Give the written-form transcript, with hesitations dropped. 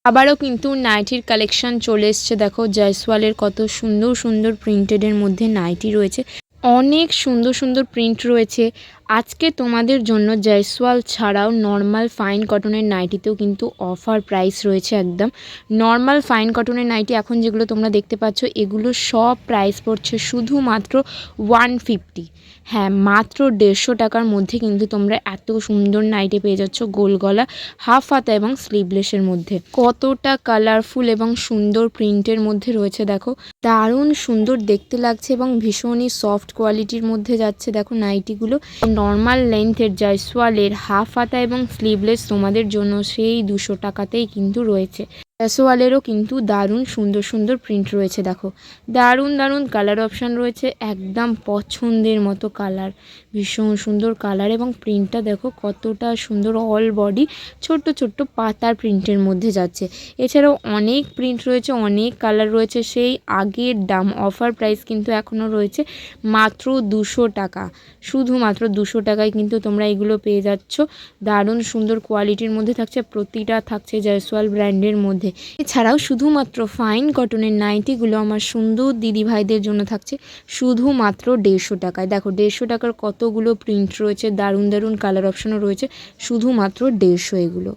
আবারও কিন্তু নাইটির কালেকশন চলে এসছে। দেখো জয়সওয়ালের কত সুন্দর সুন্দর প্রিন্টেডের মধ্যে নাইটি রয়েছে, অনেক সুন্দর সুন্দর প্রিন্ট রয়েছে। আজকে তোমাদের জন্য জয়সওয়াল ছাড়াও নর্মাল ফাইন কটনের নাইটিতেও কিন্তু অফার প্রাইস রয়েছে। একদম নর্মাল ফাইন কটনের নাইটি এখন যেগুলো তোমরা দেখতে পাচ্ছ এগুলো সব প্রাইস পড়ছে শুধুমাত্র 150। হ্যাঁ, মাত্র 150 টাকার মধ্যে কিন্তু তোমরা এত সুন্দর নাইটি পেয়ে যাচ্ছ গোল গলা, হাফ হাতা এবং স্লিভলেসের মধ্যে। কতটা কালারফুল এবং সুন্দর প্রিন্টের মধ্যে রয়েছে দেখো, দারুণ সুন্দর দেখতে লাগছে এবং ভীষণই সফট কোয়ালিটির মধ্যে যাচ্ছে। দেখো নাইটিগুলো নর্মাল লেন্থের জয়সওয়ালের হাফ হাতা এবং স্লিভলেস তোমাদের জন্য সেই 200 টাকাতেই কিন্তু রয়েছে। জয়সওয়ালেরও কিন্তু দারুণ সুন্দর সুন্দর প্রিন্ট রয়েছে। দেখো দারুণ দারুণ কালার অপশান রয়েছে, একদম পছন্দের মতো কালার, ভীষণ সুন্দর কালার এবং প্রিন্টটা দেখো কতটা সুন্দর, অল বডি ছোট্ট ছোট্ট পাতার প্রিন্টের মধ্যে যাচ্ছে। এছাড়াও অনেক প্রিন্ট রয়েছে, অনেক কালার রয়েছে। সেই আগের দাম অফার প্রাইস কিন্তু এখনও রয়েছে মাত্র 200 টাকা। শুধুমাত্র 200 টাকায় কিন্তু তোমরা এগুলো পেয়ে যাচ্ছ। দারুণ সুন্দর কোয়ালিটির মধ্যে থাকছে, প্রতিটা থাকছে জয়সওয়াল ব্র্যান্ডের মধ্যে। এছাড়াও শুধুমাত্র ফাইন কটনের নাইটিগুলো আমার সুন্দর দিদি ভাইদের জন্য থাকছে শুধুমাত্র 150 টাকায়। দেখো 150 টাকার কতগুলো প্রিন্ট রয়েছে, দারুণ দারুণ কালার অপশনও রয়েছে, শুধুমাত্র 150 এগুলো।